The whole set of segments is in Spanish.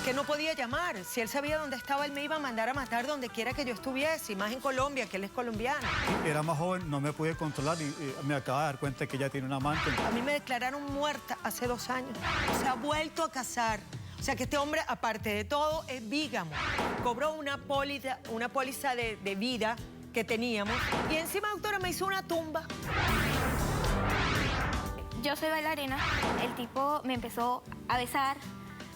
que no podía llamar. Si él sabía dónde estaba, él me iba a mandar a matar donde quiera que yo estuviese, y más en Colombia, que él es colombiano. Era más joven, no me pude controlar y me acabo de dar cuenta que ella tiene un amante. A mí me declararon muerta hace 2 años. Se ha vuelto a casar. O sea que este hombre, aparte de todo, es bígamo. Cobró una póliza de vida que teníamos y encima, doctora, me hizo una tumba. Yo soy bailarina, el tipo me empezó a besar,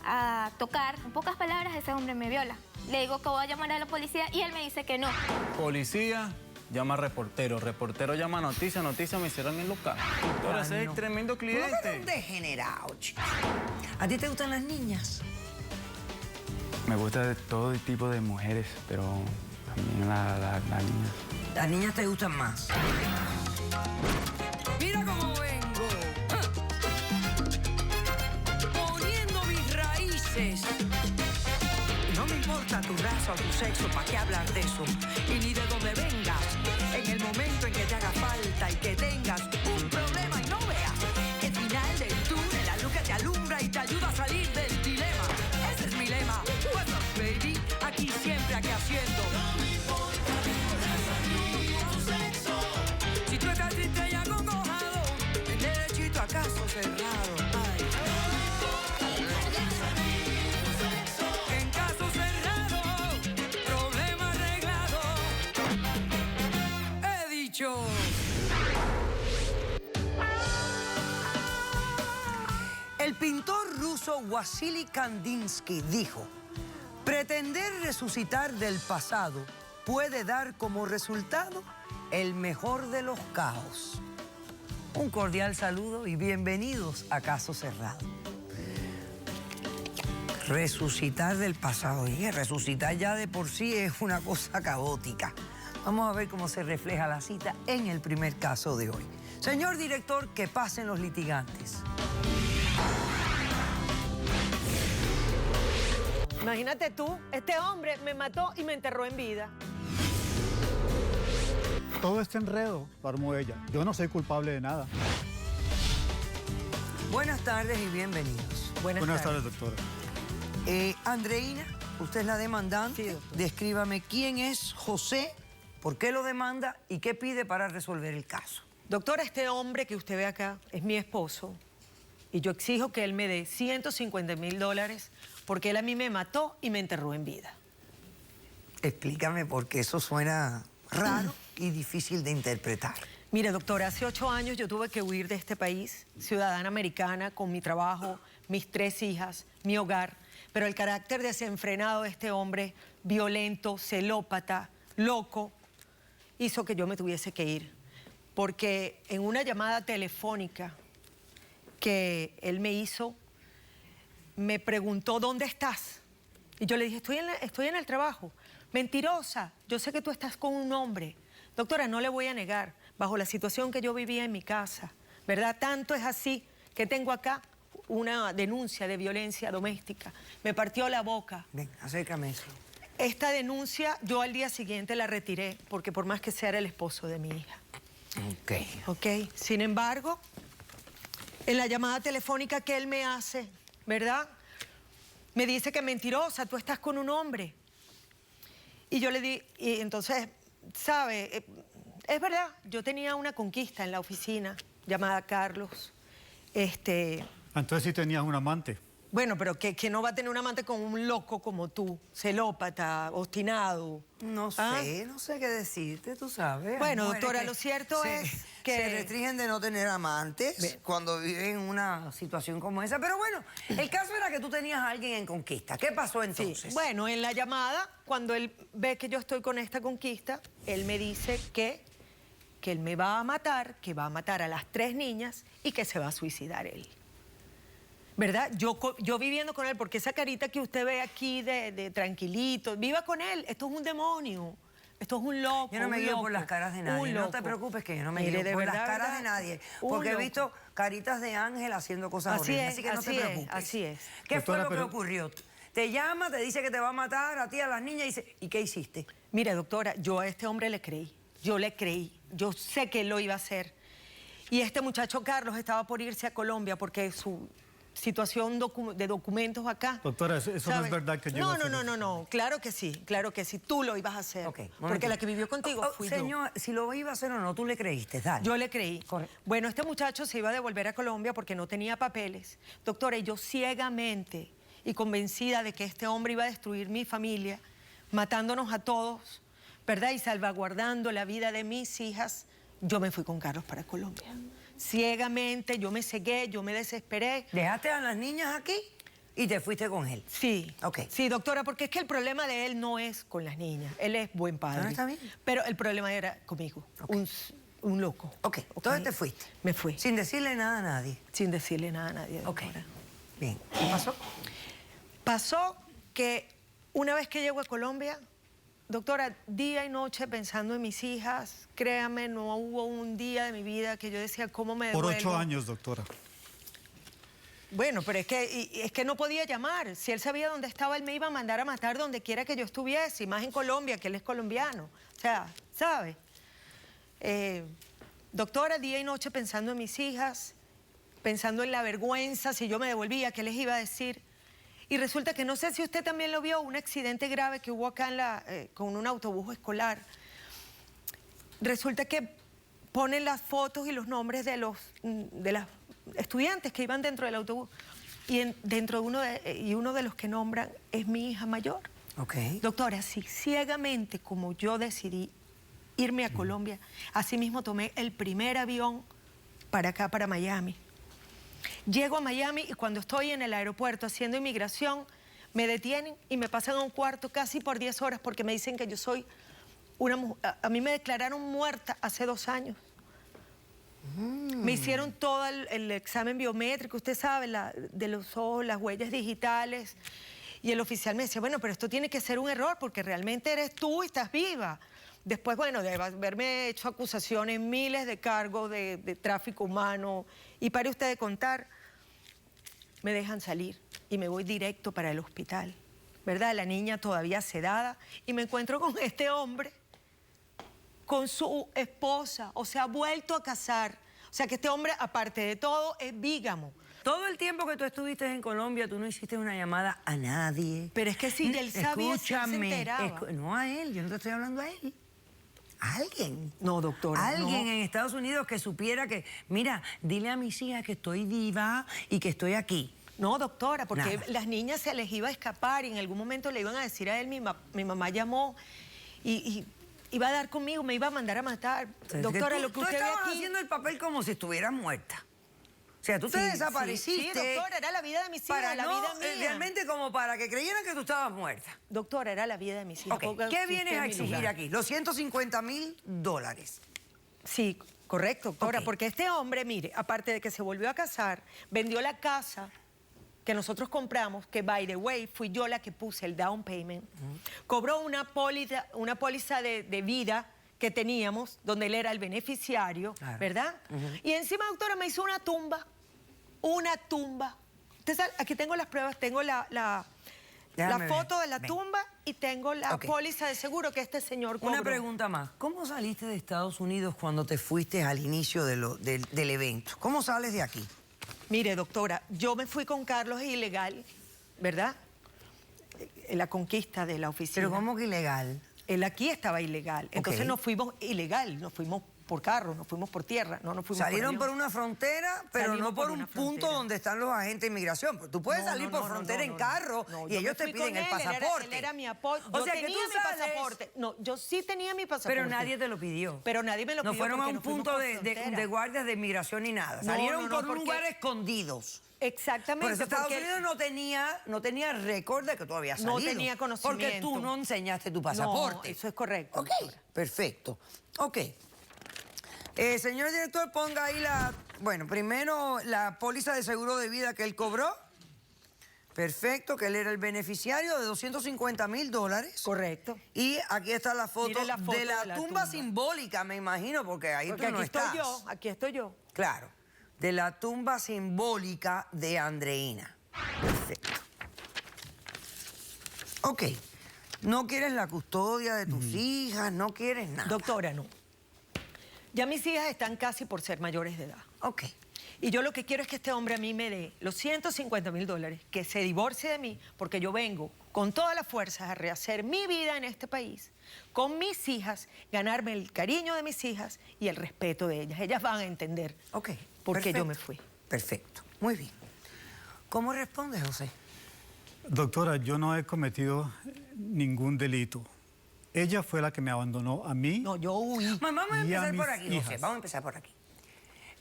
a tocar. En pocas palabras, ese hombre me viola. Le digo que voy a llamar a la policía y él me dice que no. Policía llama a reportero, reportero llama a noticia, noticia me hicieron el local. Doctora, ese es tremendo cliente. Tú eres un degenerado, chico. ¿A ti te gustan las niñas? Me gusta de todo tipo de mujeres, pero también las niñas. Las niñas te gustan más. Mira cómo vengo. Poniendo mis raíces. No me importa tu raza o tu sexo, ¿para qué hablar de eso? Y ni de dónde vengas. En el momento en que te haga falta y que tengas un problema y no veas el final del túnel, la luz que te alumbra y te ayuda a salir del dilema. Ese es mi lema. What's up, baby? Aquí siempre, aquí haciendo. No me importa tu sexo. Si tú estás triste y acongojado, ven derechito a caso cerrado. Ay. En caso cerrado, problema arreglado. He dicho. El pintor ruso Wasily Kandinsky dijo: pretender resucitar del pasado puede dar como resultado el mejor de los caos. Un cordial saludo y bienvenidos a Caso Cerrado. Resucitar del pasado. Y resucitar ya de por sí es una cosa caótica. Vamos a ver cómo se refleja la cita en el primer caso de hoy. Señor director, que pasen los litigantes. Imagínate tú, este hombre me mató y me enterró en vida. Todo este enredo lo armó ella. Yo no soy culpable de nada. Buenas tardes y bienvenidos. Buenas tardes, doctora. Andreina, usted es la demandante. Sí, doctor. Descríbame quién es José, por qué lo demanda y qué pide para resolver el caso. Doctora, este hombre que usted ve acá es mi esposo y yo exijo que él me dé $150,000 porque él a mí me mató y me enterró en vida. Explícame porque eso suena raro y difícil de interpretar. Mire, doctora, hace 8 años yo tuve que huir de este país, ciudadana americana, con mi trabajo, mis 3 hijas, mi hogar, pero el carácter desenfrenado de este hombre, violento, celópata, loco, hizo que yo me tuviese que ir. Porque en una llamada telefónica que él me hizo, me preguntó, ¿dónde estás? Y yo le dije, estoy en el trabajo. Mentirosa, yo sé que tú estás con un hombre. Doctora, no le voy a negar, bajo la situación que yo vivía en mi casa, ¿verdad? Tanto es así que tengo acá una denuncia de violencia doméstica. Me partió la boca. Ven, acércame eso. Esta denuncia yo al día siguiente la retiré, porque por más que sea era el esposo de mi hija. Ok. Sin embargo, en la llamada telefónica que él me hace, ¿verdad? Me dice que mentirosa, tú estás con un hombre. Y yo le di, y entonces, ¿sabe? Es verdad, yo tenía una conquista en la oficina llamada Carlos. Entonces sí tenías un amante. Bueno, pero que no va a tener un amante con un loco como tú, celópata, obstinado. No sé qué decirte, tú sabes. Bueno, Mujeres doctora, que lo cierto es que... se restringen de no tener amantes cuando viven en una situación como esa. Pero bueno, el caso era que tú tenías a alguien en conquista. ¿Qué pasó entonces? Sí. Bueno, en la llamada, cuando él ve que yo estoy con esta conquista, él me dice que él me va a matar, que va a matar a las 3 niñas y que se va a suicidar él. ¿Verdad? Yo viviendo con él, porque esa carita que usted ve aquí de tranquilito, viva con él, esto es un demonio, esto es un loco. Yo no me guío por las caras de nadie, no te preocupes que yo no me guío por las caras de nadie, porque he visto caritas de ángel haciendo cosas horribles, así que no te preocupes. Así es. ¿Qué fue lo que ocurrió? Te llama, te dice que te va a matar a ti, a las niñas, y dice, ¿y qué hiciste? Mire, doctora, yo a este hombre le creí, yo sé que él lo iba a hacer. Y este muchacho Carlos estaba por irse a Colombia porque situación de documentos acá. Doctora, eso no es ¿sabes? verdad que yo No, iba a hacer no, claro que sí, tú lo ibas a hacer. Ok, porque momento. la que vivió contigo fui Señor, si lo iba a hacer o no, tú le creíste, dale. yo. Yo le creí. Correcto. Bueno, este muchacho se iba a devolver a Colombia porque no tenía papeles. Doctora, y yo ciegamente y convencida de que este hombre iba a destruir mi familia, matándonos a todos, ¿verdad? Y salvaguardando la vida de mis hijas, yo me fui con Carlos para Colombia. Ciegamente, yo me cegué, yo me desesperé. ¿Dejaste a las niñas aquí y te fuiste con él? Sí, Ok. sí, doctora, porque es que el problema de él no es con las niñas. Él es buen padre. Ah, está bien. Pero el problema era conmigo, Ok. un loco. Ok, entonces te fuiste. Me fui, Sin decirle nada a nadie. sin decirle nada a nadie. Ok. Doctora. Bien. ¿Qué pasó? Pasó que una vez que llego a Colombia, doctora, día y noche pensando en mis hijas, créame, no hubo un día de mi vida que yo decía, ¿cómo me Por devuelvo? 8 años, doctora. Bueno, pero es que no podía llamar. Si él sabía dónde estaba, él me iba a mandar a matar donde quiera que yo estuviese, y más en Colombia, que él es colombiano. O sea, ¿sabe? Doctora, día y noche pensando en mis hijas, pensando en la vergüenza, si yo me devolvía, ¿qué les iba a decir? Y resulta que, no sé si usted también lo vio, un accidente grave que hubo acá con un autobús escolar. Resulta que ponen las fotos y los nombres de las estudiantes que iban dentro del autobús. Y uno de los que nombran es mi hija mayor. Ok. Doctora, si ciegamente como yo decidí irme a Colombia, así mismo tomé el primer avión para acá, para Miami. Llego a Miami y cuando estoy en el aeropuerto haciendo inmigración, me detienen y me pasan a un cuarto casi por 10 horas porque me dicen que yo soy una mujer. A mí me declararon muerta hace 2 años. Me hicieron todo el examen biométrico, usted sabe, de los ojos, las huellas digitales. Y el oficial me decía, bueno, pero esto tiene que ser un error porque realmente eres tú y estás viva. Después, bueno, de haberme hecho acusaciones, miles de cargos de tráfico humano, y pare usted de contar, me dejan salir y me voy directo para el hospital, ¿verdad? La niña todavía sedada, y me encuentro con este hombre, con su esposa, o sea, ha vuelto a casar. O sea, que este hombre, aparte de todo, es bígamo. Todo el tiempo que tú estuviste en Colombia, tú no hiciste una llamada a nadie. Pero es que si él sabía, si él se enteraba. No a él, yo no te estoy hablando a él. A alguien. No, doctora, Alguien no. en Estados Unidos que supiera que, mira, dile a mis hijas que estoy viva y que estoy aquí. No, doctora, porque Nada. las niñas se les iba a escapar y en algún momento le iban a decir a él, mi mamá llamó y iba a dar conmigo, me iba a mandar a matar. O sea, Doctora, tú, lo que tú usted ve estabas aquí... haciendo el papel como si estuvieras muerta. O sea, tú te Sí, desapareciste. Sí, doctora, era la vida de mis hijas, para la no, vida mía. realmente como para que creyeran que tú estabas muerta. Doctora, era la vida de mis hijas. Ok, Póngase ¿qué usted vienes en a mi exigir lugar. aquí? Los $150,000. Sí, correcto, doctora, Ok. porque este hombre, mire, aparte de que se volvió a casar, vendió la casa que nosotros compramos, que, by the way, fui yo la que puse el down payment, cobró una póliza de vida que teníamos, donde él era el beneficiario, Claro. ¿verdad? Y encima, doctora, me hizo una tumba. Una tumba. Usted sabe, aquí tengo las pruebas, tengo la Déjame foto ver. de la Ven. tumba y tengo la Ok. póliza de seguro que este señor cobró. Una pregunta más. ¿Cómo saliste de Estados Unidos cuando te fuiste al inicio del evento? ¿Cómo sales de aquí? Mire, doctora, yo me fui con Carlos ilegal, ¿verdad? En la conquista de la oficina. Pero ¿cómo que ilegal? Él aquí estaba ilegal. Entonces Ok. nos fuimos ilegal, nos fuimos por carro, nos fuimos por tierra, no nos fuimos Salieron por por avión. una frontera, pero Salimos no por por un una punto frontera. donde están los agentes de inmigración. Tú puedes No, salir no, por no, frontera no, en carro no, y yo ellos me te fui piden con el él, pasaporte. Él era mi apoyo. O Yo sea, que tenía tú mi sales, pasaporte. No, yo sí tenía mi pasaporte. pero nadie te lo pidió. Pero nadie me lo No pidió fueron a porque un nos fuimos punto por de frontera. guardias de inmigración ni nada. No, Salieron no, no, por un porque- lugar escondidos. Exactamente. Por eso Estados porque- Unidos no tenía récord de que tú habías No salido. tenía Porque conocimiento. tú no enseñaste tu pasaporte. No, eso es correcto, Ok, doctora. perfecto. Ok. Señor director, ponga ahí bueno, primero la póliza de seguro de vida que él cobró. Perfecto, que él era el beneficiario de $250,000. Correcto. Y aquí está la foto, Mire la foto de la de la tumba tumba. simbólica, me imagino, porque ahí Porque tú no aquí estás. aquí estoy yo. Claro, de la tumba simbólica de Andreina. Perfecto. Ok, no quieres la custodia de tus hijas, no quieres nada. Doctora, no. Ya mis hijas están casi por ser mayores de edad. Ok. Y yo lo que quiero es que este hombre a mí me dé los 150.000 dólares, que se divorcie de mí, porque yo vengo con todas las fuerzas a rehacer mi vida en este país, con mis hijas, ganarme el cariño de mis hijas y el respeto de ellas. Ellas van a entender Ok, por qué yo perfecto. me fui. Perfecto, muy bien. ¿Cómo respondes, José? Doctora, yo no he cometido ningún delito. Ella fue la que me abandonó a mí. No, yo huí. Vamos a Y a empezar por mis aquí, José. hijas. Vamos a empezar por aquí.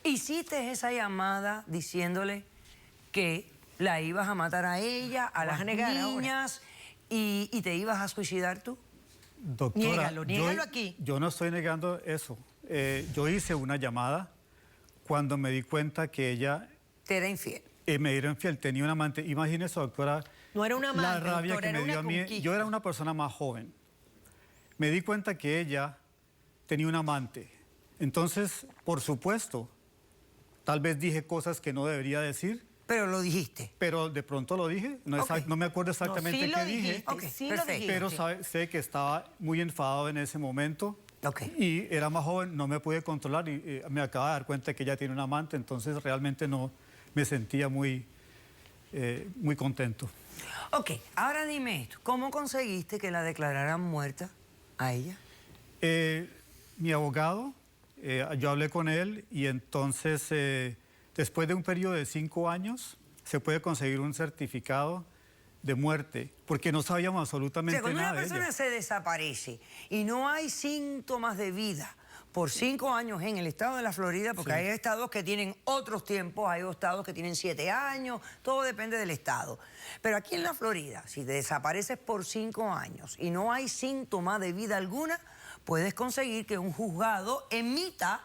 Hiciste esa llamada diciéndole que la ibas a matar a ella, a ¿Lo vas las a negar ahora? niñas, y te ibas a suicidar tú. Doctora, Niégalo aquí. Yo no estoy negando eso. Yo hice una llamada cuando me di cuenta que ella Te era infiel. me era infiel, tenía un amante. Imagínese, doctora, No era una la amante, rabia doctora, que era me dio una a mí. conquista. Yo era una persona más joven. Me di cuenta que ella tenía un amante. Entonces, por supuesto, tal vez dije cosas que no debería decir, Pero lo dijiste. pero de pronto lo dije. No, Ok. no me acuerdo exactamente sí lo qué dije. dijiste, Ok, sí lo perfecto. dijiste. Pero sé que estaba muy enfadado en ese momento. Ok. Y era más joven, no me pude controlar y me acaba de dar cuenta que ella tiene un amante, entonces realmente no me sentía muy contento. Ok, ahora dime esto. ¿Cómo conseguiste que la declararan muerta a ella? Mi abogado, yo hablé con él y entonces después de un periodo de 5 años se puede conseguir un certificado de muerte, porque no sabíamos O absolutamente sea, cuando nada una de persona ella. se desaparece y no hay síntomas de vida por 5 años en el estado de la Florida, porque hay estados que tienen otros tiempos, hay estados que tienen 7 años, todo depende del estado. Pero aquí en la Florida, si te desapareces por 5 años y no hay síntoma de vida alguna, puedes conseguir que un juzgado emita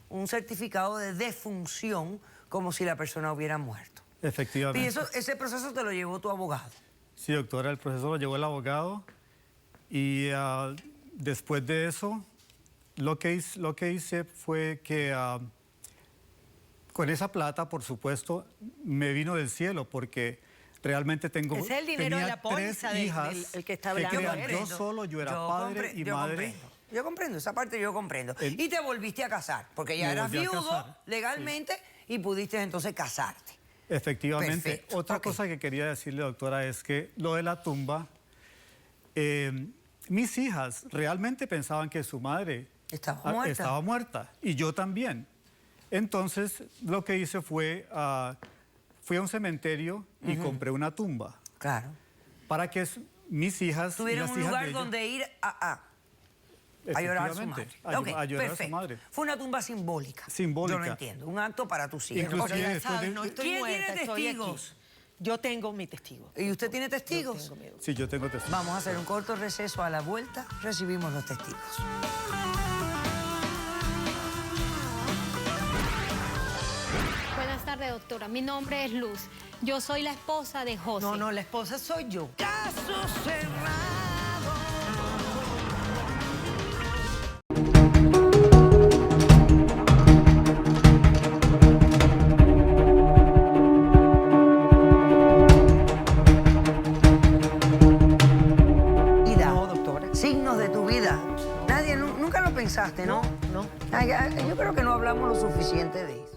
un certificado de defunción como si la persona hubiera muerto. Efectivamente. Y ese proceso te lo llevó tu abogado. Sí, doctora, el proceso lo llevó el abogado y después de eso lo que hice fue que con esa plata, por supuesto, me vino del cielo porque realmente tenía Ese es el dinero de la póliza 3 hijas el que está que hablando crean, él. yo solo, yo era padre y yo madre. Yo comprendo, esa parte yo comprendo. Y te volviste a casar, porque ya Me eras volví a viudo casar, legalmente y pudiste entonces casarte. Efectivamente. Perfecto, Otra ok. cosa que quería decirle, doctora, es que lo de la tumba, mis hijas realmente pensaban que su madre Estaba muerta. y yo también. Entonces, lo que hice fue, fui a un cementerio y compré una tumba Claro. para que mis hijas y Tuvieron las un hijas lugar de ella- donde ir a llorar a su madre. Efectivamente, a Ok, llorar a su perfecto. madre. Fue una tumba simbólica. Simbólica. Yo lo entiendo. Un acto para tus hijas. Inclusive- Pero ya después sabes, de- no estoy ¿Quién muerta, tiene estoy aquí. testigos? Yo tengo mi testigo. ¿Y usted tiene testigos? Yo tengo mi- Sí, yo tengo testigos. Vamos a hacer un corto receso. A la vuelta recibimos los testigos. Buenas tardes, doctora. Mi nombre es Luz. Yo soy la esposa de José. No, la esposa soy yo. Caso cerrado. Vida. No, doctora. Signos de tu vida. Nadie, nunca lo pensaste, ¿no? No. Ay, yo creo que no hablamos lo suficiente de eso.